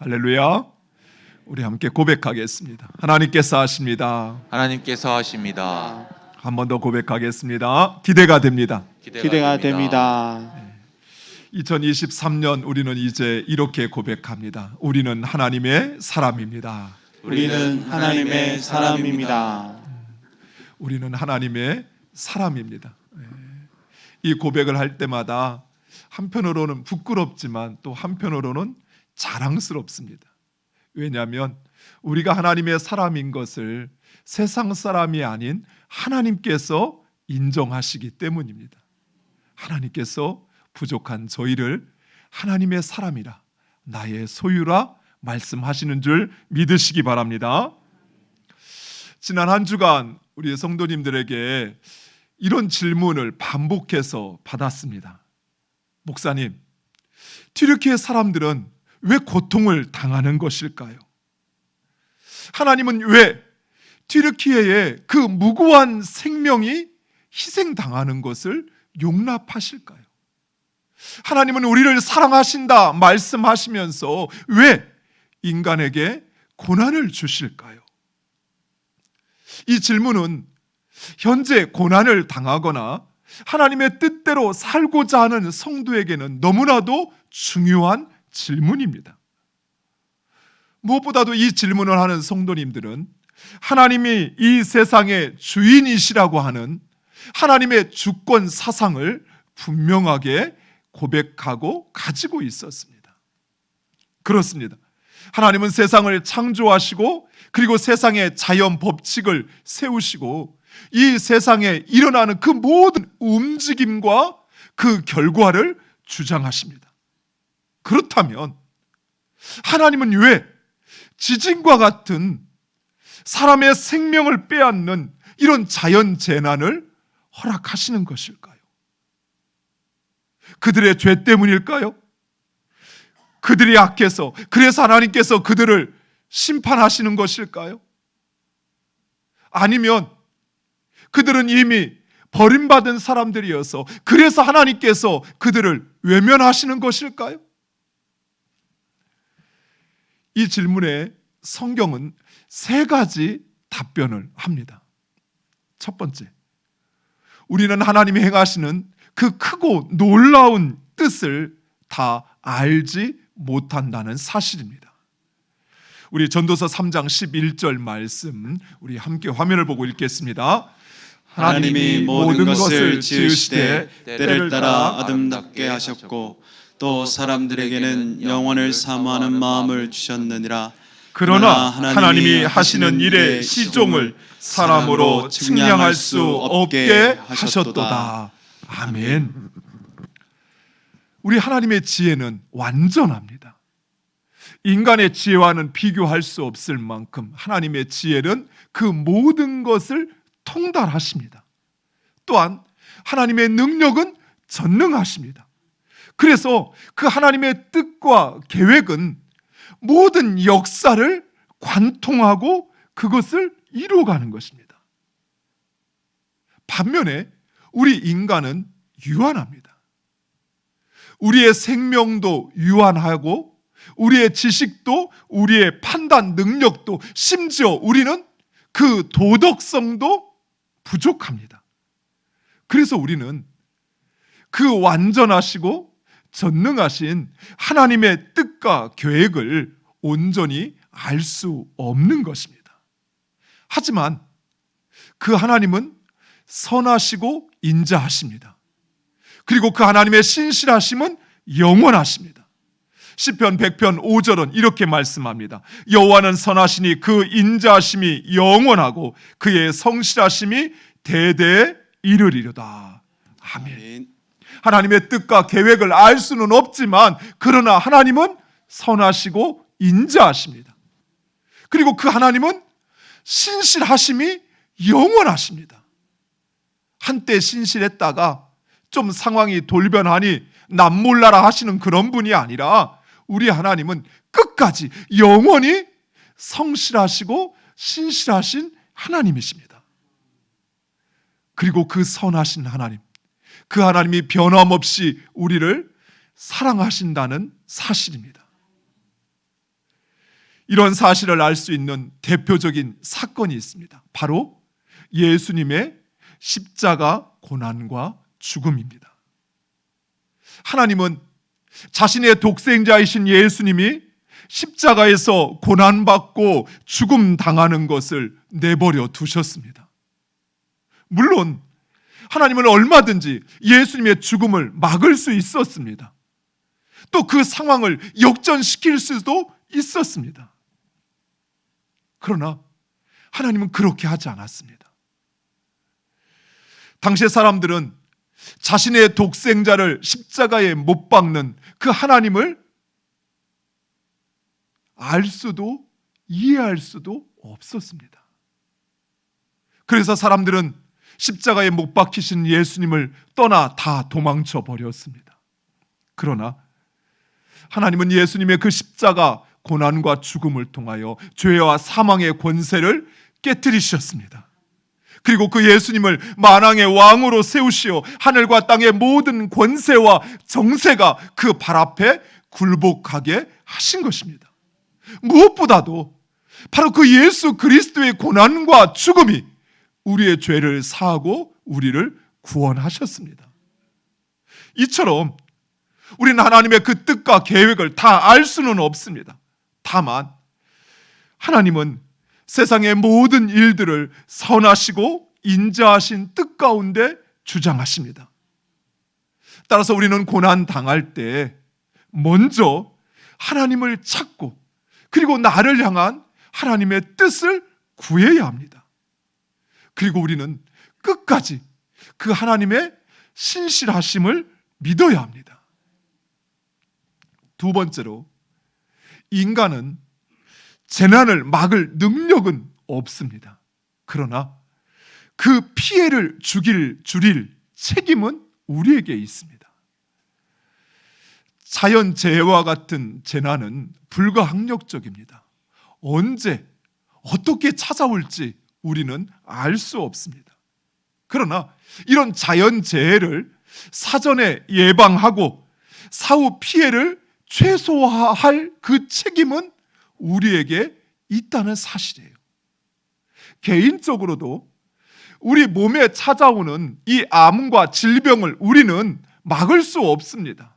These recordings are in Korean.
할렐루야. 우리 함께 고백하겠습니다. 하나님께서 하십니다. 하나님께서 하십니다. 한 번 더 고백하겠습니다. 기대가 됩니다. 기대가 됩니다. 2023년 우리는 이제 이렇게 고백합니다. 우리는 하나님의 사람입니다. 우리는 하나님의 사람입니다. 우리는 하나님의 사람입니다. 이 고백을 할 때마다 한편으로는 부끄럽지만 또 한편으로는 자랑스럽습니다. 왜냐하면 우리가 하나님의 사람인 것을 세상 사람이 아닌 하나님께서 인정하시기 때문입니다. 하나님께서 부족한 저희를 하나님의 사람이라, 나의 소유라 말씀하시는 줄 믿으시기 바랍니다. 지난 한 주간 우리 성도님들에게 이런 질문을 반복해서 받았습니다. 목사님, 튀르키예 사람들은 왜 고통을 당하는 것일까요? 하나님은 왜 튀르키예의 그 무고한 생명이 희생당하는 것을 용납하실까요? 하나님은 우리를 사랑하신다 말씀하시면서 왜 인간에게 고난을 주실까요? 이 질문은 현재 고난을 당하거나 하나님의 뜻대로 살고자 하는 성도에게는 너무나도 중요한 질문입니다. 무엇보다도 이 질문을 하는 성도님들은 하나님이 이 세상의 주인이시라고 하는 하나님의 주권 사상을 분명하게 고백하고 가지고 있었습니다. 그렇습니다. 하나님은 세상을 창조하시고 그리고 세상의 자연 법칙을 세우시고 이 세상에 일어나는 그 모든 움직임과 그 결과를 주장하십니다. 그렇다면 하나님은 왜 지진과 같은 사람의 생명을 빼앗는 이런 자연 재난을 허락하시는 것일까요? 그들의 죄 때문일까요? 그들이 악해서 그래서 하나님께서 그들을 심판하시는 것일까요? 아니면 그들은 이미 버림받은 사람들이어서 그래서 하나님께서 그들을 외면하시는 것일까요? 이 질문에 성경은 세 가지 답변을 합니다. 첫 번째, 우리는 하나님이 행하시는 그 크고 놀라운 뜻을 다 알지 못한다는 사실입니다. 우리 전도서 3장 11절 말씀 우리 함께 화면을 보고 읽겠습니다. 하나님이 모든 것을 지으시되 때를 따라 아름답게 하셨고 또 사람들에게는 영원을 사모하는 마음을 주셨느니라. 그러나 하나님이 하시는 일의 시종을 사람으로 측량할 수 없게 하셨도다. 아멘. 우리 하나님의 지혜는 완전합니다. 인간의 지혜와는 비교할 수 없을 만큼 하나님의 지혜는 그 모든 것을 통달하십니다. 또한 하나님의 능력은 전능하십니다. 그래서 그 하나님의 뜻과 계획은 모든 역사를 관통하고 그것을 이루어가는 것입니다. 반면에 우리 인간은 유한합니다. 우리의 생명도 유한하고 우리의 지식도 우리의 판단 능력도 심지어 우리는 그 도덕성도 부족합니다. 그래서 우리는 그 완전하시고 전능하신 하나님의 뜻과 계획을 온전히 알 수 없는 것입니다. 하지만 그 하나님은 선하시고 인자하십니다. 그리고 그 하나님의 신실하심은 영원하십니다. 시편 100편 5절은 이렇게 말씀합니다. 여호와는 선하시니 그 인자하심이 영원하고 그의 성실하심이 대대에 이르리로다. 아멘. 하나님의 뜻과 계획을 알 수는 없지만 그러나 하나님은 선하시고 인자하십니다. 그리고 그 하나님은 신실하심이 영원하십니다. 한때 신실했다가 좀 상황이 돌변하니 남몰라라 하시는 그런 분이 아니라 우리 하나님은 끝까지 영원히 성실하시고 신실하신 하나님이십니다. 그리고 그 선하신 하나님, 그 하나님이 변함없이 우리를 사랑하신다는 사실입니다. 이런 사실을 알 수 있는 대표적인 사건이 있습니다. 바로 예수님의 십자가 고난과 죽음입니다. 하나님은 자신의 독생자이신 예수님이 십자가에서 고난받고 죽음 당하는 것을 내버려 두셨습니다. 물론 하나님은 얼마든지 예수님의 죽음을 막을 수 있었습니다. 또 그 상황을 역전시킬 수도 있었습니다. 그러나 하나님은 그렇게 하지 않았습니다. 당시의 사람들은 자신의 독생자를 십자가에 못 박는 그 하나님을 알 수도 이해할 수도 없었습니다. 그래서 사람들은 십자가에 못 박히신 예수님을 떠나 다 도망쳐 버렸습니다. 그러나 하나님은 예수님의 그 십자가 고난과 죽음을 통하여 죄와 사망의 권세를 깨뜨리셨습니다. 그리고 그 예수님을 만왕의 왕으로 세우시어 하늘과 땅의 모든 권세와 정세가 그 발 앞에 굴복하게 하신 것입니다. 무엇보다도 바로 그 예수 그리스도의 고난과 죽음이 우리의 죄를 사하고 우리를 구원하셨습니다. 이처럼 우리는 하나님의 그 뜻과 계획을 다 알 수는 없습니다. 다만 하나님은 세상의 모든 일들을 선하시고 인자하신 뜻 가운데 주장하십니다. 따라서 우리는 고난 당할 때 먼저 하나님을 찾고 그리고 나를 향한 하나님의 뜻을 구해야 합니다. 그리고 우리는 끝까지 그 하나님의 신실하심을 믿어야 합니다. 두 번째로, 인간은 재난을 막을 능력은 없습니다. 그러나 그 피해를 줄일 책임은 우리에게 있습니다. 자연재해와 같은 재난은 불가항력적입니다. 언제 어떻게 찾아올지 우리는 알 수 없습니다. 그러나 이런 자연재해를 사전에 예방하고 사후 피해를 최소화할 그 책임은 우리에게 있다는 사실이에요. 개인적으로도 우리 몸에 찾아오는 이 암과 질병을 우리는 막을 수 없습니다.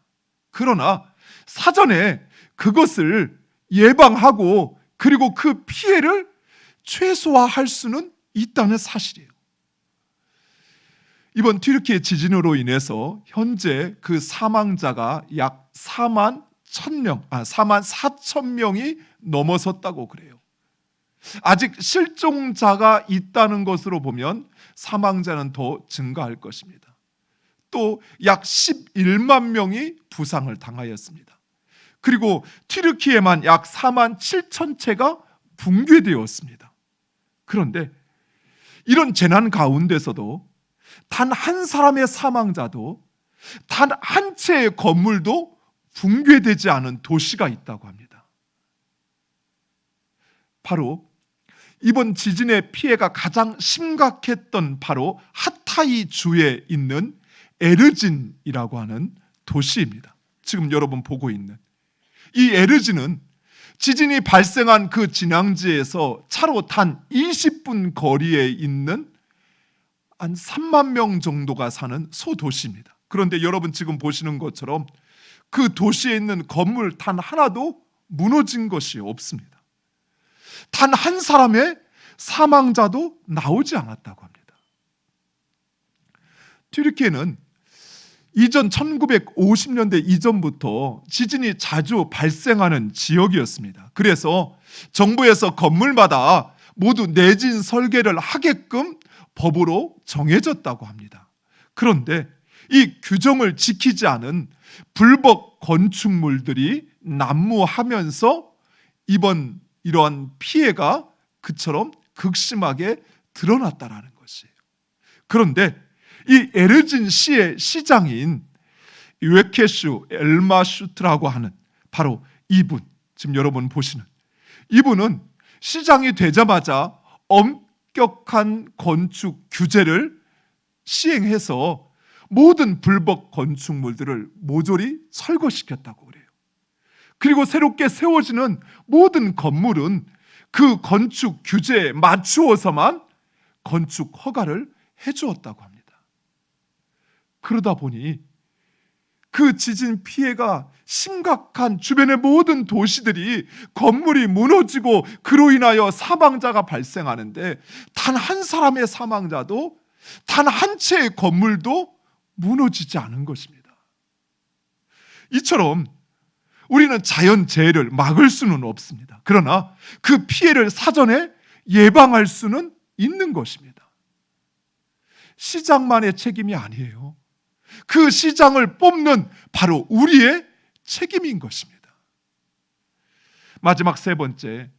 그러나 사전에 그것을 예방하고 그리고 그 피해를 최소화할 수는 있다는 사실이에요. 이번 튀르키예 지진으로 인해서 현재 그 사망자가 약 4만 4천 명이 넘어섰다고 그래요. 아직 실종자가 있다는 것으로 보면 사망자는 더 증가할 것입니다. 또 약 11만 명이 부상을 당하였습니다. 그리고 튀르키예만 약 4만 7천 채가 붕괴되었습니다. 그런데 이런 재난 가운데서도 단 한 사람의 사망자도 단 한 채의 건물도 붕괴되지 않은 도시가 있다고 합니다. 바로 이번 지진의 피해가 가장 심각했던 바로 하타이 주에 있는 에르진이라고 하는 도시입니다. 지금 여러분 보고 있는 이 에르진은 지진이 발생한 그 진앙지에서 차로 단 20분 거리에 있는 한 3만 명 정도가 사는 소도시입니다. 그런데 여러분 지금 보시는 것처럼 그 도시에 있는 건물 단 하나도 무너진 것이 없습니다. 단 한 사람의 사망자도 나오지 않았다고 합니다. 튀르키예는 이전 1950년대 이전부터 지진이 자주 발생하는 지역이었습니다. 그래서 정부에서 건물마다 모두 내진 설계를 하게끔 법으로 정해졌다고 합니다. 그런데 이 규정을 지키지 않은 불법 건축물들이 난무하면서 이번 이러한 피해가 그처럼 극심하게 드러났다라는 것이에요. 그런데 이 에르진 시의 시장인 유에케슈 엘마슈트라고 하는 바로 이분, 지금 여러분 보시는 이분은 시장이 되자마자 엄격한 건축 규제를 시행해서 모든 불법 건축물들을 모조리 철거시켰다고 그래요. 그리고 새롭게 세워지는 모든 건물은 그 건축 규제에 맞추어서만 건축 허가를 해주었다고 합니다. 그러다 보니 그 지진 피해가 심각한 주변의 모든 도시들이 건물이 무너지고 그로 인하여 사망자가 발생하는데 단 한 사람의 사망자도 단 한 채의 건물도 무너지지 않은 것입니다. 이처럼 우리는 자연재해를 막을 수는 없습니다. 그러나 그 피해를 사전에 예방할 수는 있는 것입니다. 시장만의 책임이 아니에요. 그 시장을 뽑는 바로 우리의 책임인 것입니다. 마지막 세 번째,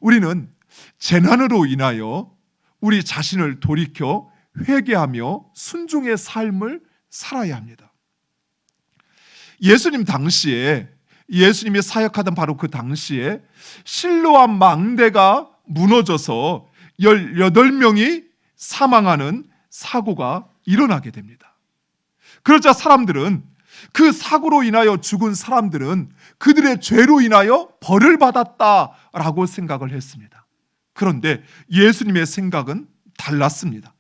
우리는 재난으로 인하여 우리 자신을 돌이켜 회개하며 순종의 삶을 살아야 합니다. 예수님 당시에, 예수님이 사역하던 바로 그 당시에 실로암 망대가 무너져서 18명이 사망하는 사고가 일어나게 됩니다. 그러자 사람들은, 그 사고로 인하여 죽은 사람들은 그들의 죄로 인하여 벌을 받았다라고 생각을 했습니다. 그런데 예수님의 생각은 달랐습니다.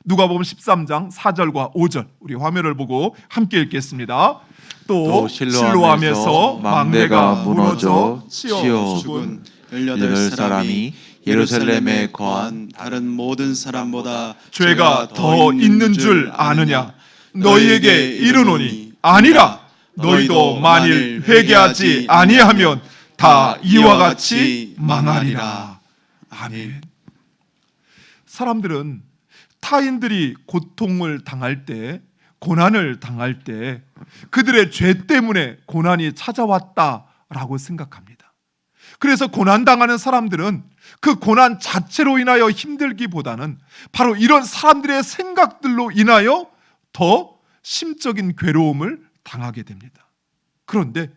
누가복음 13장 4절과 5절, 우리 화면을 보고 함께 읽겠습니다. 또 실로암에서 망대가 무너져 치여 죽은 18사람이 예루살렘에 거한 다른 모든 사람보다 죄가 더 있는 줄 아느냐? 너희에게 이르노니 아니라. 너희도 만일 회개하지 아니하면 다 이와 같이 망하리라. 아멘. 사람들은 타인들이 고통을 당할 때, 고난을 당할 때 그들의 죄 때문에 고난이 찾아왔다라고 생각합니다. 그래서 고난당하는 사람들은 그 고난 자체로 인하여 힘들기보다는 바로 이런 사람들의 생각들로 인하여 더 심적인 괴로움을 당하게 됩니다. 그런데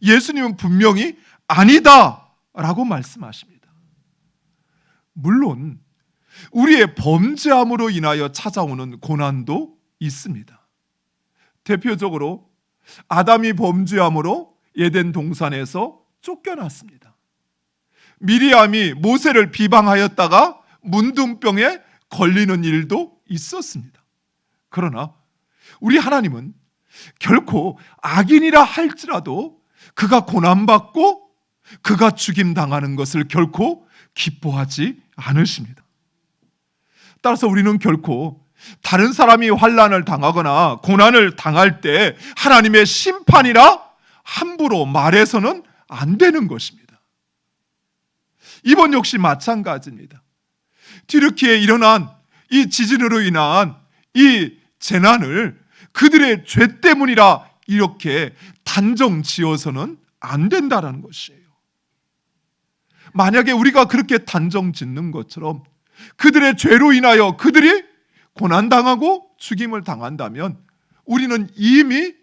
예수님은 분명히 아니다라고 말씀하십니다. 물론 우리의 범죄함으로 인하여 찾아오는 고난도 있습니다. 대표적으로 아담이 범죄함으로 에덴 동산에서 쫓겨났습니다. 미리암이 모세를 비방하였다가 문둥병에 걸리는 일도 있었습니다. 그러나 우리 하나님은 결코 악인이라 할지라도 그가 고난받고 그가 죽임당하는 것을 결코 기뻐하지 않으십니다. 따라서 우리는 결코 다른 사람이 환난을 당하거나 고난을 당할 때 하나님의 심판이라 함부로 말해서는 안 되는 것입니다. 이번 역시 마찬가지입니다. 튀르키예에 일어난 이 지진으로 인한 이 재난을 그들의 죄 때문이라 이렇게 단정 지어서는 안 된다는 것이에요. 만약에 우리가 그렇게 단정 짓는 것처럼 그들의 죄로 인하여 그들이 고난당하고 죽임을 당한다면 우리는 이미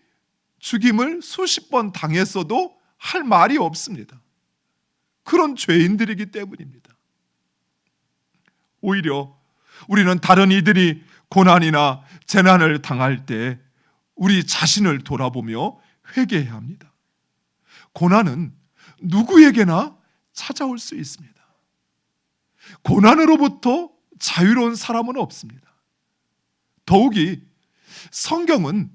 죽임을 수십 번 당했어도 할 말이 없습니다. 그런 죄인들이기 때문입니다. 오히려 우리는 다른 이들이 고난이나 재난을 당할 때 우리 자신을 돌아보며 회개해야 합니다. 고난은 누구에게나 찾아올 수 있습니다. 고난으로부터 자유로운 사람은 없습니다. 더욱이 성경은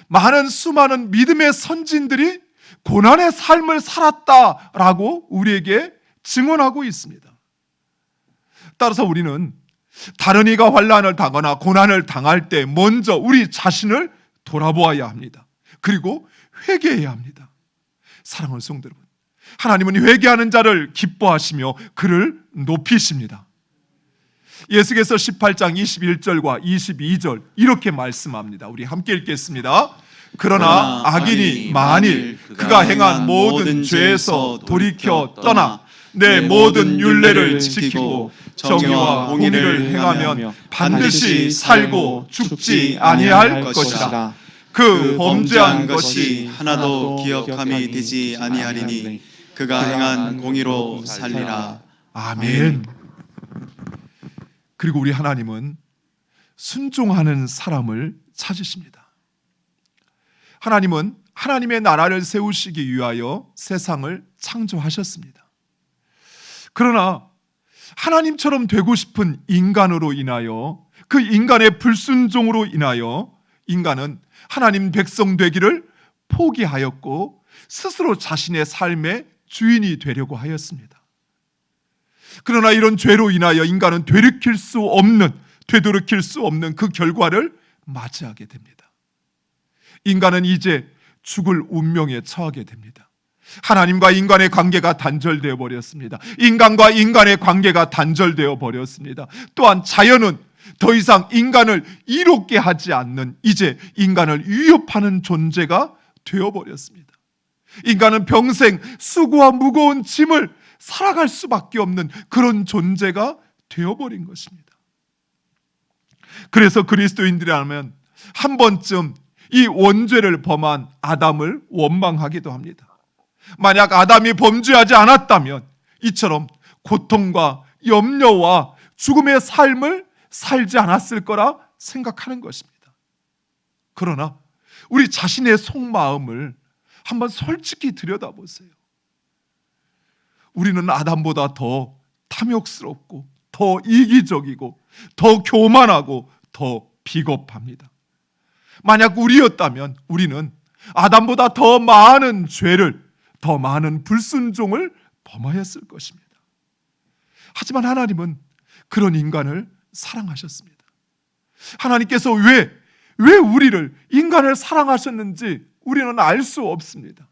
많은 수많은 믿음의 선진들이 고난의 삶을 살았다라고 우리에게 증언하고 있습니다. 따라서 우리는 다른 이가 환난을 당하거나 고난을 당할 때 먼저 우리 자신을 돌아보아야 합니다. 그리고 회개해야 합니다. 사랑하는 성도 여러분, 하나님은 회개하는 자를 기뻐하시며 그를 높이십니다. 예수께서 18장 21절과 22절 이렇게 말씀합니다. 우리 함께 읽겠습니다. 그러나 악인이 만일 그가 행한 모든 죄에서 돌이켜 떠나 내 모든 율례를 지키고 정의와 공의를 행하면 반드시 살고 죽지 아니할 것이라. 그 범죄한 것이 하나도 기억함이 되지 아니하리니 그가 행한 공의로 살리라. 아멘. 그리고 우리 하나님은 순종하는 사람을 찾으십니다. 하나님은 하나님의 나라를 세우시기 위하여 세상을 창조하셨습니다. 그러나 하나님처럼 되고 싶은 인간으로 인하여, 그 인간의 불순종으로 인하여 인간은 하나님 백성 되기를 포기하였고 스스로 자신의 삶의 주인이 되려고 하였습니다. 그러나 이런 죄로 인하여 인간은 되돌이킬 수 없는 그 결과를 맞이하게 됩니다. 인간은 이제 죽을 운명에 처하게 됩니다. 하나님과 인간의 관계가 단절되어 버렸습니다. 인간과 인간의 관계가 단절되어 버렸습니다. 또한 자연은 더 이상 인간을 이롭게 하지 않는, 이제 인간을 위협하는 존재가 되어버렸습니다. 인간은 평생 수고와 무거운 짐을 살아갈 수밖에 없는 그런 존재가 되어버린 것입니다. 그래서 그리스도인들이라면 한 번쯤 이 원죄를 범한 아담을 원망하기도 합니다. 만약 아담이 범죄하지 않았다면 이처럼 고통과 염려와 죽음의 삶을 살지 않았을 거라 생각하는 것입니다. 그러나 우리 자신의 속마음을 한번 솔직히 들여다보세요. 우리는 아담보다 더 탐욕스럽고 더 이기적이고 더 교만하고 더 비겁합니다. 만약 우리였다면 우리는 아담보다 더 많은 죄를, 더 많은 불순종을 범하였을 것입니다. 하지만 하나님은 그런 인간을 사랑하셨습니다. 하나님께서 왜 우리를, 인간을 사랑하셨는지 우리는 알 수 없습니다.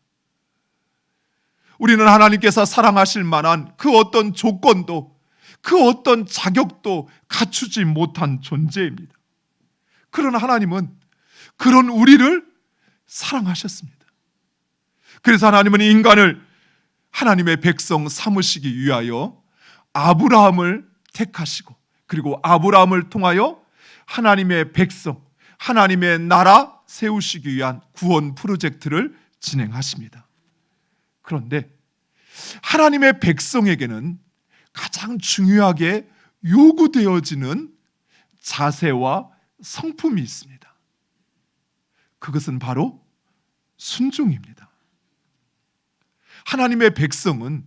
우리는 하나님께서 사랑하실 만한 그 어떤 조건도, 그 어떤 자격도 갖추지 못한 존재입니다. 그러나 하나님은 그런 우리를 사랑하셨습니다. 그래서 하나님은 인간을 하나님의 백성 삼으시기 위하여 아브라함을 택하시고, 그리고 아브라함을 통하여 하나님의 백성, 하나님의 나라 세우시기 위한 구원 프로젝트를 진행하십니다. 그런데 하나님의 백성에게는 가장 중요하게 요구되어지는 자세와 성품이 있습니다. 그것은 바로 순종입니다. 하나님의 백성은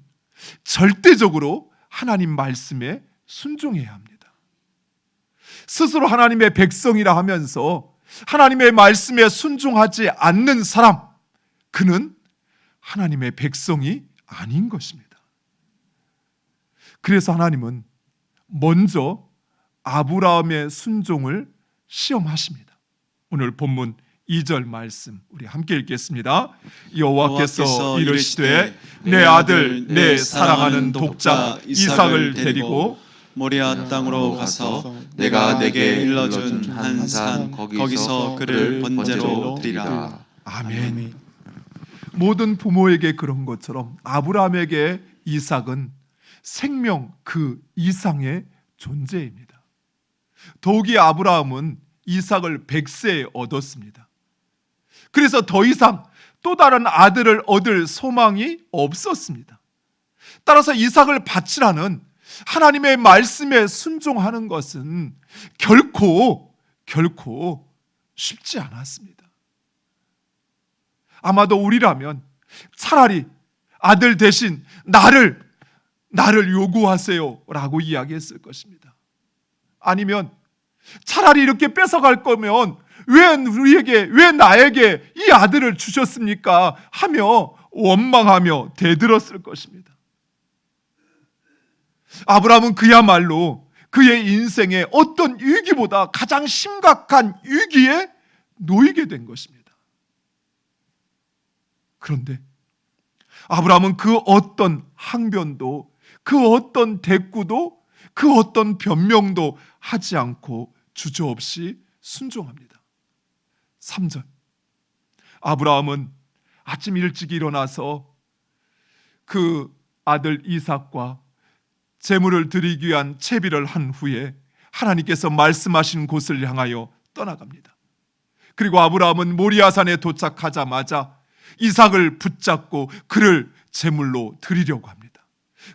절대적으로 하나님 말씀에 순종해야 합니다. 스스로 하나님의 백성이라 하면서 하나님의 말씀에 순종하지 않는 사람, 그는 하나님의 백성이 아닌 것입니다. 그래서 하나님은 먼저 아브라함의 순종을 시험하십니다. 오늘 본문 2절 말씀 우리 함께 읽겠습니다. 여호와께서 이르시되 내 아들 내 사랑하는 독자 이삭을 데리고 모리아 땅으로 가서 내가 내게 일러준 한 산 거기서 그를 번제로 드리라. 아멘. 모든 부모에게 그런 것처럼 아브라함에게 이삭은 생명 그 이상의 존재입니다. 더욱이 아브라함은 이삭을 100세에 얻었습니다. 그래서 더 이상 또 다른 아들을 얻을 소망이 없었습니다. 따라서 이삭을 바치라는 하나님의 말씀에 순종하는 것은 결코 쉽지 않았습니다. 아마도 우리라면 차라리 아들 대신 나를 요구하세요 라고 이야기했을 것입니다. 아니면 차라리 이렇게 뺏어갈 거면 왜 나에게 이 아들을 주셨습니까? 하며 원망하며 대들었을 것입니다. 아브라함은 그야말로 그의 인생의 어떤 위기보다 가장 심각한 위기에 놓이게 된 것입니다. 그런데 아브라함은 그 어떤 항변도, 그 어떤 대꾸도, 그 어떤 변명도 하지 않고 주저없이 순종합니다. 3절, 아브라함은 아침 일찍 일어나서 그 아들 이삭과 제물을 드리기 위한 채비를 한 후에 하나님께서 말씀하신 곳을 향하여 떠나갑니다. 그리고 아브라함은 모리아산에 도착하자마자 이삭을 붙잡고 그를 제물로 드리려고 합니다.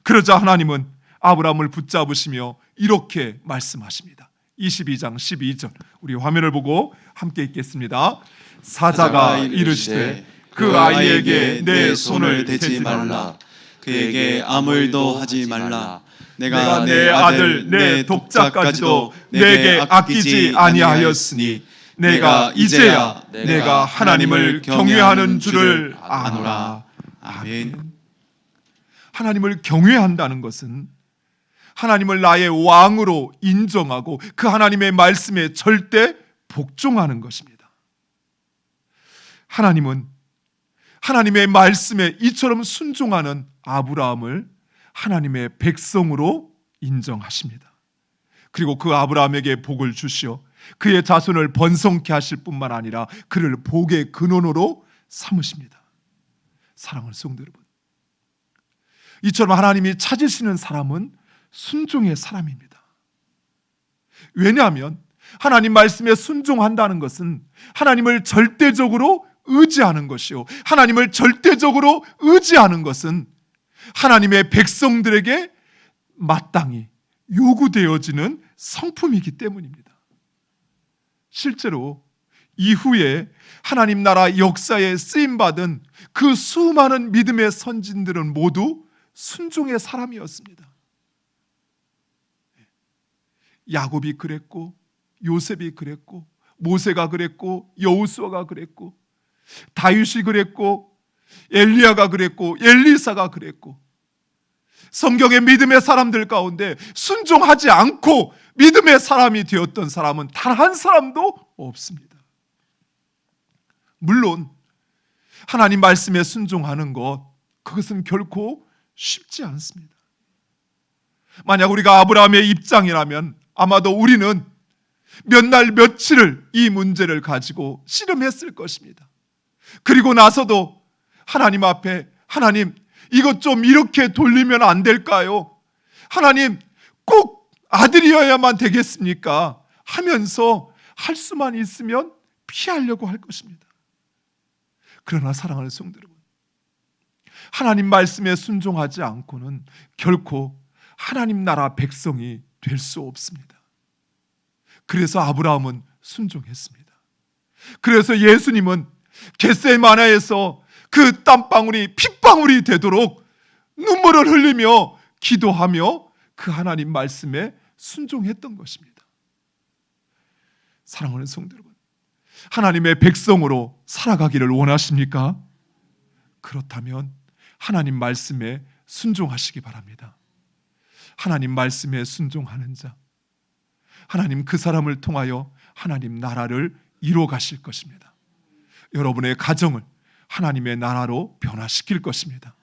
그러자 하나님은 아브라함을 붙잡으시며 이렇게 말씀하십니다. 22장 12절 우리 화면을 보고 함께 읽겠습니다. 사자가 이르시되 그 아이에게 내 손을 대지 말라. 그에게 아무 일도 하지 말라. 내가 내 아들 내 독자까지도 내게 아끼지 아니하였으니 내가 이제야 내가 하나님을 경외하는 줄을 아노라. 아멘. 하나님을 경외한다는 것은 하나님을 나의 왕으로 인정하고 그 하나님의 말씀에 절대 복종하는 것입니다. 하나님은 하나님의 말씀에 이처럼 순종하는 아브라함을 하나님의 백성으로 인정하십니다. 그리고 그 아브라함에게 복을 주시어 그의 자손을 번성케 하실 뿐만 아니라 그를 복의 근원으로 삼으십니다. 사랑하는 성도 여러분, 이처럼 하나님이 찾으시는 사람은 순종의 사람입니다. 왜냐하면 하나님 말씀에 순종한다는 것은 하나님을 절대적으로 의지하는 것이요, 하나님을 절대적으로 의지하는 것은 하나님의 백성들에게 마땅히 요구되어지는 성품이기 때문입니다. 실제로 이후에 하나님 나라 역사에 쓰임받은 그 수많은 믿음의 선진들은 모두 순종의 사람이었습니다. 야곱이 그랬고, 요셉이 그랬고, 모세가 그랬고, 여호수아가 그랬고, 다윗이 그랬고, 엘리야가 그랬고, 엘리사가 그랬고, 성경의 믿음의 사람들 가운데 순종하지 않고 믿음의 사람이 되었던 사람은 단 한 사람도 없습니다. 물론 하나님 말씀에 순종하는 것, 그것은 결코 쉽지 않습니다. 만약 우리가 아브라함의 입장이라면 아마도 우리는 몇 날 며칠을 이 문제를 가지고 씨름했을 것입니다. 그리고 나서도 하나님 앞에, 하나님 이것 좀 이렇게 돌리면 안 될까요? 하나님 꼭 아들이어야만 되겠습니까? 하면서 할 수만 있으면 피하려고 할 것입니다. 그러나 사랑하는 성도 여러분, 하나님 말씀에 순종하지 않고는 결코 하나님 나라 백성이 될 수 없습니다. 그래서 아브라함은 순종했습니다. 그래서 예수님은 겟세마네에서 그 땀방울이 핏방울이 되도록 눈물을 흘리며 기도하며 그 하나님 말씀에 순종했던 것입니다. 사랑하는 성도 여러분, 하나님의 백성으로 살아가기를 원하십니까? 그렇다면 하나님 말씀에 순종하시기 바랍니다. 하나님 말씀에 순종하는 자, 하나님 그 사람을 통하여 하나님 나라를 이루어 가실 것입니다. 여러분의 가정을 하나님의 나라로 변화시킬 것입니다.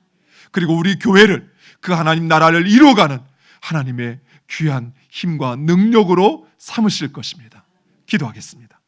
그리고 우리 교회를 그 하나님 나라를 이루어가는 하나님의 귀한 힘과 능력으로 삼으실 것입니다. 기도하겠습니다.